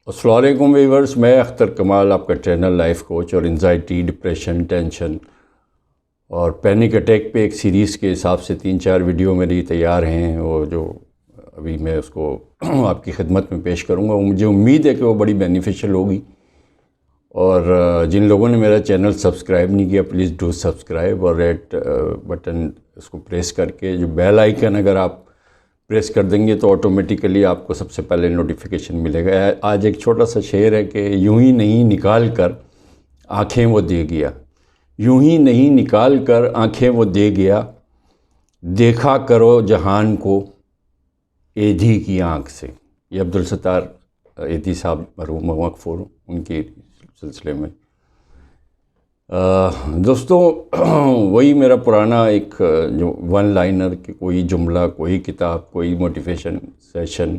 السلام علیکم ویورز، میں اختر کمال آپ کا ٹرینر، لائف کوچ، اور انزائٹی، ڈپریشن، ٹینشن اور پینک اٹیک پہ ایک سیریز کے حساب سے 3-4 ویڈیو میری تیار ہیں، وہ جو ابھی میں اس کو آپ کی خدمت میں پیش کروں گا۔ مجھے امید ہے کہ وہ بڑی بینیفیشل ہوگی، اور جن لوگوں نے میرا چینل سبسکرائب نہیں کیا پلیز ڈو سبسکرائب، اور ریڈ بٹن اس کو پریس کر کے جو بیل آئیکن اگر آپ پریس کر دیں گے تو آٹومیٹیکلی آپ کو سب سے پہلے نوٹیفیکیشن ملے گا۔ آج ایک چھوٹا سا شعر ہے کہ یوں ہی نہیں نکال کر آنکھیں وہ دے گیا، یوں ہی نہیں نکال کر آنکھیں وہ دے گیا، دیکھا کرو جہان کو ایدھی کی آنکھ سے۔ یہ عبدالستار ایدھی صاحب مرحوم مغفور ان کے سلسلے میں۔ دوستو، وہی میرا پرانا ایک جو ون لائنر کہ کوئی جملہ، کوئی کتاب، کوئی موٹیویشن سیشن،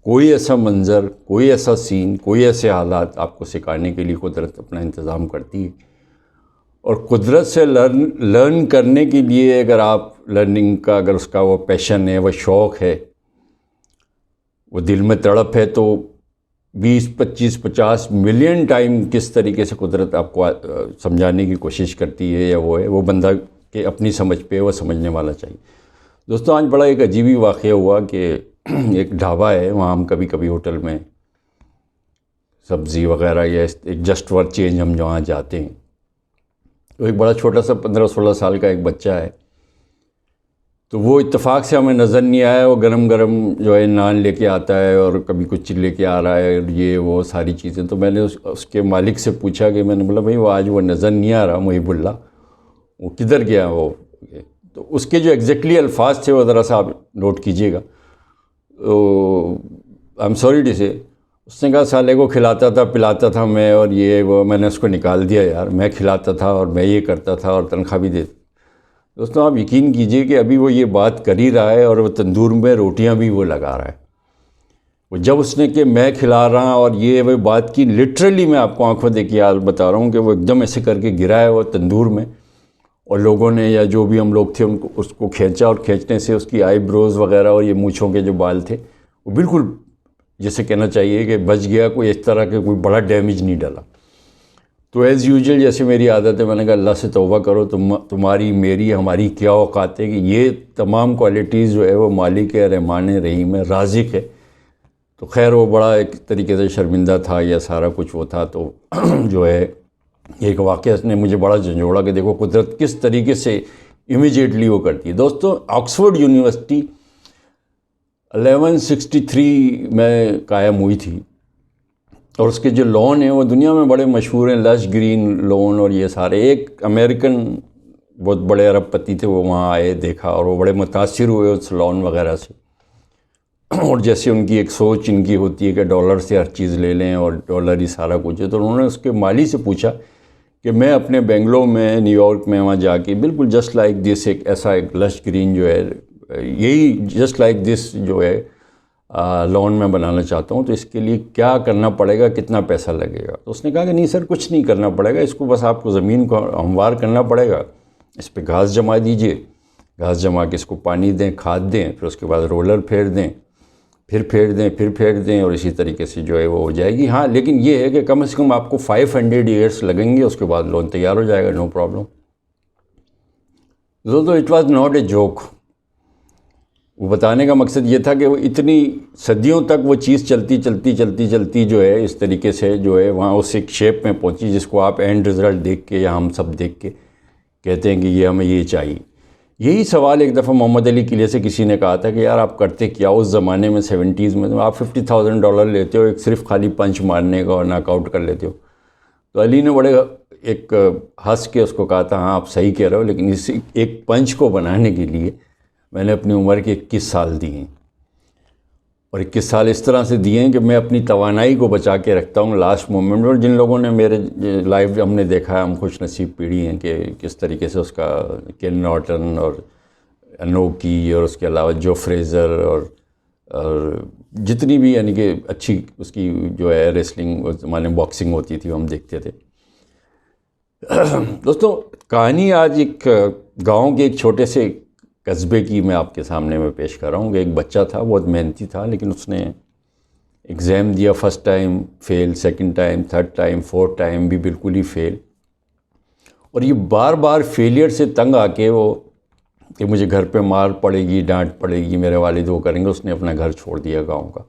کوئی ایسا منظر، کوئی ایسا سین، کوئی ایسے حالات آپ کو سکھانے کے لیے قدرت اپنا انتظام کرتی ہے، اور قدرت سے لرن کرنے کے لیے اگر آپ لرننگ کا اگر اس کا وہ پیشن ہے، وہ شوق ہے، وہ دل میں تڑپ ہے، تو 20-25-50 ملین ٹائم کس طریقے سے قدرت آپ کو سمجھانے کی کوشش کرتی ہے، یا وہ بندہ کہ اپنی سمجھ پہ وہ سمجھنے والا چاہیے۔ دوستوں، آج بڑا ایک عجیبی واقعہ ہوا کہ ایک ڈھابا ہے، وہاں ہم کبھی کبھی ہوٹل میں سبزی وغیرہ یا ایک جسٹ فار چینج ہم وہاں جاتے ہیں، تو ایک بڑا چھوٹا سا 15-16 سال کا ایک بچہ ہے، تو وہ اتفاق سے ہمیں نظر نہیں آیا۔ وہ گرم گرم جو ہے نان لے کے آتا ہے، اور کبھی کچھ لے کے آ رہا ہے، یہ وہ ساری چیزیں۔ تو میں نے اس کے مالک سے پوچھا کہ میں نے بولا بھائی وہ آج وہ نظر نہیں آ رہا محب اللہ، وہ کدھر گیا وہ؟ تو اس کے جو ایگزیکٹلی الفاظ تھے وہ ذرا سا آپ نوٹ کیجئے گا۔ آئی ایم سوری ٹو سے، اس نے کہا سالے کو کھلاتا تھا پلاتا تھا میں، اور یہ وہ میں نے اس کو نکال دیا یار، میں کھلاتا تھا اور میں یہ کرتا تھا اور تنخواہ بھی دیتا۔ دوستوں، آپ یقین کیجئے کہ ابھی وہ یہ بات کر ہی رہا ہے، اور وہ تندور میں روٹیاں بھی وہ لگا رہا ہے۔ وہ جب اس نے کہ میں کھلا رہا اور یہ وہ بات کی، لٹرلی میں آپ کو آنکھوں دیکھ کے بتا رہا ہوں کہ وہ ایک دم ایسے کر کے گرا ہے وہ تندور میں، اور لوگوں نے یا جو بھی ہم لوگ تھے ان کو اس کو کھینچا، اور کھینچنے سے اس کی آئی بروز وغیرہ اور یہ مونچھوں کے جو بال تھے وہ بالکل جیسے کہنا چاہیے کہ بچ گیا، کوئی اس طرح کے کوئی بڑا ڈیمیج نہیں ڈالا۔ تو ایز یوزول جیسے میری عادت ہے، میں نے کہا اللہ سے توبہ کرو، تمہاری میری ہماری کیا اوقات ہے کہ یہ تمام کوالٹیز جو ہے وہ مالک ہے، رحمان ہے، رحیم ہے، رازق ہے۔ تو خیر وہ بڑا ایک طریقے سے شرمندہ تھا، یا سارا کچھ وہ تھا، تو جو ہے ایک واقعہ نے مجھے بڑا جھنجھوڑا کہ دیکھو قدرت کس طریقے سے امیجیٹلی وہ کرتی ہے۔ دوستوں، آکسفورڈ یونیورسٹی 1163 میں قائم ہوئی تھی، اور اس کے جو لون ہیں وہ دنیا میں بڑے مشہور ہیں، لش گرین لون، اور یہ سارے ایک امریکن بہت بڑے ارب پتی تھے، وہ وہاں آئے، دیکھا، اور وہ بڑے متاثر ہوئے اس لون وغیرہ سے، اور جیسے ان کی ایک سوچ ان کی ہوتی ہے کہ ڈالر سے ہر چیز لے لیں اور ڈالر ہی سارا کچھ ہے۔ تو انہوں نے اس کے مالی سے پوچھا کہ میں اپنے بنگلو میں، نیو یارک میں، وہاں جا کے بالکل جسٹ لائک دس ایک ایسا ایک لش گرین جو ہے، یہی جسٹ لائک دس جو ہے لون میں بنانا چاہتا ہوں، تو اس کے لیے کیا کرنا پڑے گا، کتنا پیسہ لگے گا؟ تو اس نے کہا کہ نہیں سر، کچھ نہیں کرنا پڑے گا، اس کو بس آپ کو زمین کو ہموار کرنا پڑے گا، اس پہ گھاس جما دیجئے، گھاس جما کے اس کو پانی دیں، کھاد دیں، پھر اس کے بعد رولر پھیر دیں، پھر پھیر دیں، پھر پھیر دیں، اور اسی طریقے سے جو ہے وہ ہو جائے گی۔ ہاں، لیکن یہ ہے کہ کم سے کم آپ کو 500 ایئرس لگیں گے، اس کے بعد لون تیار ہو جائے گا، نو پرابلم۔ تو it was not a joke. وہ بتانے کا مقصد یہ تھا کہ وہ اتنی صدیوں تک وہ چیز چلتی جو ہے اس طریقے سے جو ہے وہاں اس ایک شیپ میں پہنچی جس کو آپ اینڈ رزلٹ دیکھ کے یا ہم سب دیکھ کے کہتے ہیں کہ یہ ہمیں یہ چاہیے۔ یہی سوال ایک دفعہ محمد علی قلعے سے کسی نے کہا تھا کہ یار آپ کرتے کیا اس زمانے میں 70s میں، آپ $50,000 لیتے ہو ایک صرف خالی پنچ مارنے کا اور ناک آؤٹ کر لیتے ہو؟ تو علی نے بڑے ایک ہنس کے اس کو کہا تھا ہاں آپ صحیح کہہ رہے ہو، لیکن اس ایک پنچ کو بنانے کے لیے میں نے اپنی عمر کے 21 سال دیے ہیں، اور 21 سال اس طرح سے دیے ہیں کہ میں اپنی توانائی کو بچا کے رکھتا ہوں لاسٹ مومنٹ۔ اور جن لوگوں نے میرے لائف ہم نے دیکھا ہے، ہم خوش نصیب پیڑھی ہیں کہ کس طریقے سے اس کا کین نارٹن اور انوکی اور اس کے علاوہ جو فریزر اور جتنی بھی یعنی کہ اچھی اس کی جو ہے ریسلنگ اس زمانے میں باکسنگ ہوتی تھی وہ ہم دیکھتے تھے۔ دوستوں، کہانی آج ایک گاؤں کے ایک چھوٹے سے قصبے کی میں آپ کے سامنے میں پیش کر رہا ہوں کہ ایک بچہ تھا، بہت محنتی تھا، لیکن اس نے ایگزام دیا، first time fail, second time, third time, fourth time بھی بالکل ہی فیل. اور یہ بار بار فیلئر سے تنگ آ کے وہ کہ مجھے گھر پہ مار پڑے گی، ڈانٹ پڑے گی، میرے والد وہ کریں گے، اس نے اپنا گھر چھوڑ دیا گاؤں کا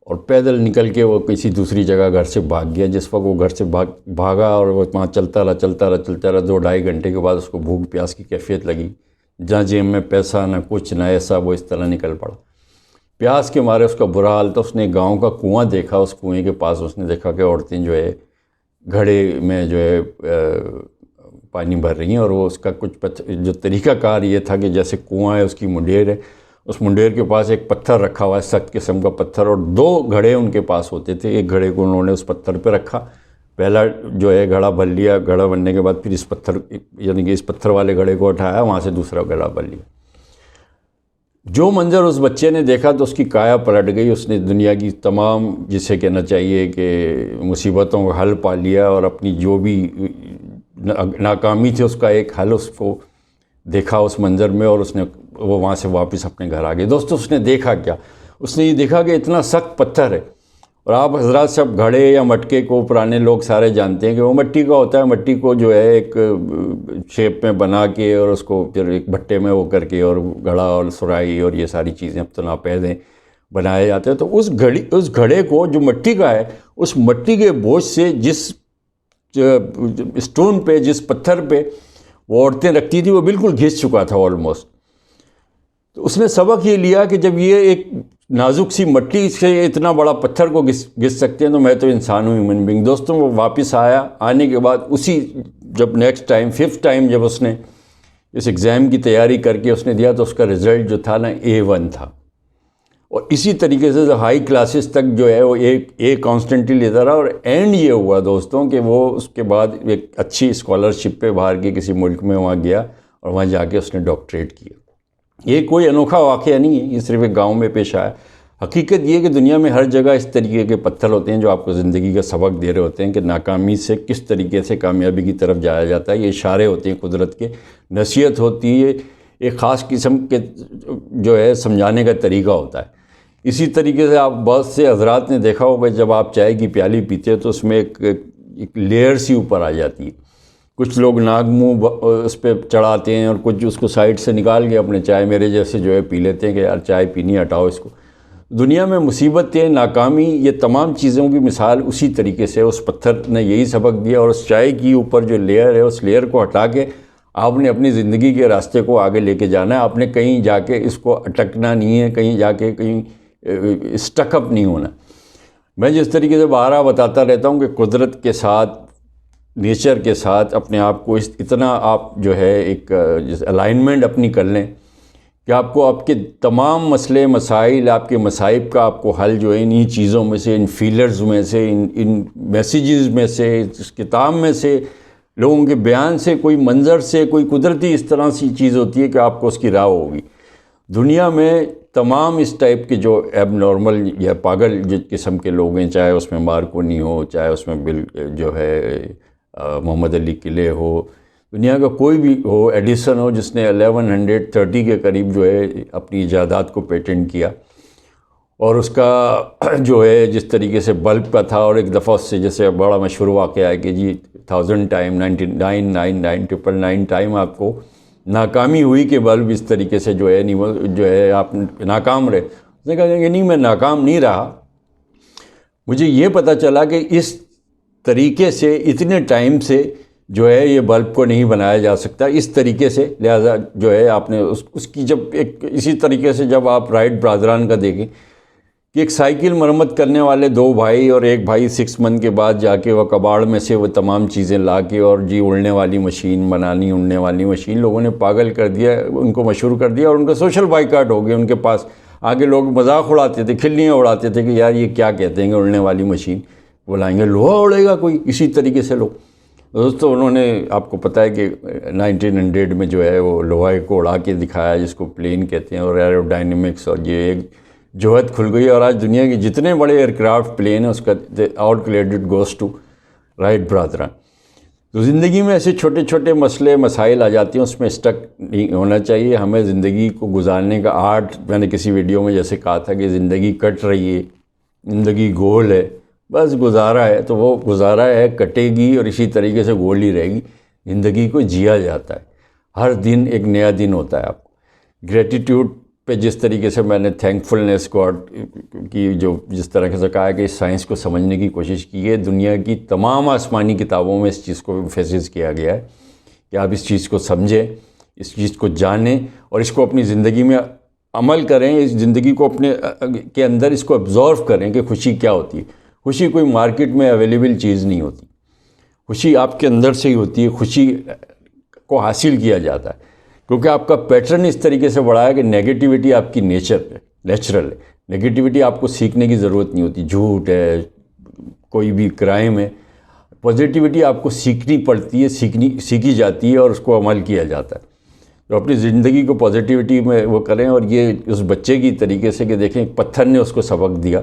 اور پیدل نکل کے وہ کسی دوسری جگہ گھر سے بھاگ گیا. جس وقت وہ گھر سے بھاگا اور وہ وہاں چلتا رہا 2-2.5 گھنٹے کے بعد اس کو بھوک پیاس کی کیفیت لگی. جہاں جیب میں پیسہ نہ کچھ نہ ایسا، وہ اس طرح نکل پڑا. پیاس کے مارے اس کا برا حال تھا. اس نے گاؤں کا کنواں دیکھا، اس کنویں کے پاس اس نے دیکھا کہ عورتیں جو ہے گھڑے میں جو ہے پانی بھر رہی ہیں، اور وہ اس کا کچھ جو طریقہ کار یہ تھا کہ جیسے کنواں ہے، اس کی منڈیر ہے، اس منڈیر کے پاس ایک پتھر رکھا ہوا ہے، سخت قسم کا پتھر، اور 2 گھڑے ان کے پاس ہوتے تھے. ایک گھڑے کو انہوں نے اس پتھر پہ رکھا، پہلا جو ہے گھڑا بھر لیا، گھڑا بننے کے بعد پھر اس پتھر یعنی کہ اس پتھر والے گھڑے کو اٹھایا، وہاں سے دوسرا گھڑا بھر لیا. جو منظر اس بچے نے دیکھا تو اس کی کایا پلٹ گئی. اس نے دنیا کی تمام، جسے کہنا چاہیے کہ مصیبتوں کا حل پا لیا، اور اپنی جو بھی ناکامی تھی اس کا ایک حل اس کو دیکھا اس منظر میں، اور اس نے وہ وہاں سے واپس اپنے گھر آ گئے. دوستو اس نے دیکھا کیا؟ اس نے یہ دیکھا کہ اتنا سخت پتھر ہے، اور آپ حضرات سب گھڑے یا مٹکے کو پرانے لوگ سارے جانتے ہیں کہ وہ مٹی کا ہوتا ہے. مٹی کو جو ہے ایک شیپ میں بنا کے اور اس کو پھر ایک بھٹے میں وہ کر کے اور گھڑا اور سرائی اور یہ ساری چیزیں اب تو ناپید ہیں بنائے جاتے ہیں. تو اس گھڑے کو جو مٹی کا ہے، اس مٹی کے بوجھ سے جس اسٹون پہ، جس پتھر پہ وہ عورتیں رکھتی تھی، وہ بالکل گھس چکا تھا آلموسٹ. تو اس نے سبق یہ لیا کہ جب یہ ایک نازک سی مٹی سے اتنا بڑا پتھر کو گھس سکتے ہیں تو میں تو انسان ہوں، ہیومن بینگ. دوستوں وہ واپس آیا. آنے کے بعد اسی جب نیکسٹ ٹائم 5th ٹائم جب اس نے اس ایگزام کی تیاری کر کے اس نے دیا تو اس کا رزلٹ جو تھا نا A1 تھا. اور اسی طریقے سے ہائی کلاسز تک جو ہے وہ A کانسٹنٹلی لیتا رہا. اور اینڈ یہ ہوا دوستوں کہ وہ اس کے بعد ایک اچھی اسکالرشپ پہ باہر کے کسی ملک میں وہاں گیا، اور وہاں جا کے اس نے ڈاکٹریٹ کیا. یہ کوئی انوکھا واقعہ نہیں ہے، یہ صرف ایک گاؤں میں پیش آیا. حقیقت یہ کہ دنیا میں ہر جگہ اس طریقے کے پتھر ہوتے ہیں جو آپ کو زندگی کا سبق دے رہے ہوتے ہیں کہ ناکامی سے کس طریقے سے کامیابی کی طرف جایا جاتا ہے. یہ اشارے ہوتے ہیں قدرت کے، نصیحت ہوتی ہے، ایک خاص قسم کے جو ہے سمجھانے کا طریقہ ہوتا ہے. اسی طریقے سے آپ بہت سے حضرات نے دیکھا ہوگا جب آپ چائے کی پیالی پیتے ہیں تو اس میں ایک لیئر سی اوپر آ جاتی ہے. کچھ لوگ ناک منہ اس پہ چڑھاتے ہیں، اور کچھ اس کو سائڈ سے نکال کے اپنے چائے میرے جیسے جو ہے پی لیتے ہیں کہ یار چائے پینی، ہٹاؤ اس کو. دنیا میں مصیبتیں، ناکامی، یہ تمام چیزوں کی مثال اسی طریقے سے اس پتھر نے یہی سبق دیا. اور اس چائے کی اوپر جو لیئر ہے اس لیئر کو ہٹا کے آپ نے اپنی زندگی کے راستے کو آگے لے کے جانا ہے. آپ نے کہیں جا کے اس کو اٹکنا نہیں ہے، کہیں جا کے کہیں اسٹک اپ نہیں ہونا. میں جس طریقے سے بارہا بتاتا رہتا ہوں کہ قدرت کے ساتھ، نیچر کے ساتھ اپنے آپ کو اتنا آپ جو ہے ایک الائنمنٹ اپنی کر لیں کہ آپ کو آپ کے تمام مسئلے مسائل، آپ کے مصائب کا آپ کو حل جو ہے انہی چیزوں میں سے، ان فیلرز میں سے، ان میسیجز میں سے، اس کتاب میں سے، لوگوں کے بیان سے، کوئی منظر سے، کوئی قدرتی اس طرح سی چیز ہوتی ہے کہ آپ کو اس کی راہ ہوگی. دنیا میں تمام اس ٹائپ کے جو ایب نارمل یا پاگل قسم کے لوگ ہیں، چاہے اس میں مارکونی ہو، چاہے اس میں جو ہے محمد علی قلعے ہو، دنیا کا کوئی بھی ہو، ایڈیسن ہو جس نے 1130 کے قریب جو ہے اپنی ایجادات کو پیٹنٹ کیا، اور اس کا جو ہے جس طریقے سے بلب کا تھا، اور ایک دفعہ اس سے جیسے بڑا مشہور واقعہ ہے کہ جی 1000 ٹائم 9999 ٹائم آپ کو ناکامی ہوئی کہ بلب اس طریقے سے جو ہے آپ ناکام رہے. اس نے کہا کہ نہیں، میں ناکام نہیں رہا، مجھے یہ پتہ چلا کہ اس طریقے سے اتنے ٹائم سے جو ہے یہ بلب کو نہیں بنایا جا سکتا اس طریقے سے. لہٰذا جو ہے آپ نے اس کی جب ایک اسی طریقے سے جب آپ رائٹ برادران کا دیکھیں کہ ایک سائیکل مرمت کرنے والے 2 بھائی، اور ایک بھائی 6 منتھ کے بعد جا کے وہ کباڑ میں سے وہ تمام چیزیں لا کے اور جی اڑنے والی مشین بنانی، اڑنے والی مشین لوگوں نے پاگل کر دیا، ان کو مشہور کر دیا، اور ان کا سوشل بائیکاٹ ہو گیا. ان کے پاس آگے لوگ مذاق اڑاتے تھے، کھلیاں اڑاتے تھے کہ یار یہ کیا کہتے ہیں کہ اڑنے والی مشین، بلائیں گے لوہا اڑے گا کوئی. اسی طریقے سے لوگ دوستوں انہوں نے، آپ کو پتہ ہے کہ 1900 میں جو ہے وہ لوہے کو اڑا کے دکھایا جس کو پلین کہتے ہیں، اور ایرو ڈائنمکس، اور یہ ایک جوہد کھل گئی. اور آج دنیا کے جتنے بڑے ایئر کرافٹ پلین ہیں اس کا out credit goes to right برادران. تو زندگی میں ایسے چھوٹے چھوٹے مسئلے مسائل آ جاتے ہیں، اس میں اسٹک نہیں ہونا چاہیے. ہمیں زندگی کو گزارنے کا آرٹ، میں نے کسی ویڈیو میں جیسے کہا تھا کہ زندگی کٹ رہی ہے زندگی گول ہے، بس گزارا ہے تو وہ گزارا ہے، کٹے گی اور اسی طریقے سے گول ہی رہے گی۔ زندگی کو جیا جاتا ہے، ہر دن ایک نیا دن ہوتا ہے۔ آپ کو گریٹیٹیوڈ پہ جس طریقے سے میں نے تھینک فلنس گاڈ کی جس طرح سے کہا کہ اس سائنس کو سمجھنے کی کوشش کی ہے، دنیا کی تمام آسمانی کتابوں میں اس چیز کو ایمفیسس کیا گیا ہے کہ آپ اس چیز کو سمجھیں، اس چیز کو جانیں اور اس کو اپنی زندگی میں عمل کریں، اس زندگی کو اپنے کے اندر اس کو ابزارو کریں کہ خوشی کیا ہوتی ہے۔ خوشی کوئی مارکیٹ میں اویلیبل چیز نہیں ہوتی، خوشی آپ کے اندر سے ہی ہوتی ہے، خوشی کو حاصل کیا جاتا ہے کیونکہ آپ کا پیٹرن اس طریقے سے بڑھا ہے کہ نیگیٹیوٹی آپ کی نیچرل ہے۔ نیگیٹیوٹی آپ کو سیکھنے کی ضرورت نہیں ہوتی، جھوٹ ہے، کوئی بھی کرائم ہے۔ پازیٹیوٹی آپ کو سیکھنی پڑتی ہے، سیکھی جاتی ہے اور اس کو عمل کیا جاتا ہے۔ تو اپنی زندگی کو پازیٹیوٹی میں وہ کریں، اور یہ اس بچے کی طریقے سے کہ دیکھیں ایک پتھر نے اس کو سبق دیا،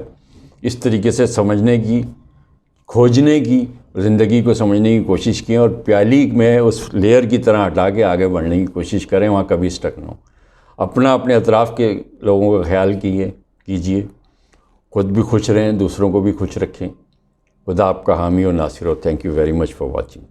اس طریقے سے سمجھنے کی، کھوجنے کی، زندگی کو سمجھنے کی کوشش کی اور پیالی میں اس لیئر کی طرح ہٹا کے آگے بڑھنے کی کوشش کریں، وہاں کبھی اسٹک نہ ہو۔ اپنے اطراف کے لوگوں کا خیال کیجئے، خود بھی خوش رہیں، دوسروں کو بھی خوش رکھیں۔ خدا آپ کا حامی و ناصر ہو۔ Thank you very much for watching.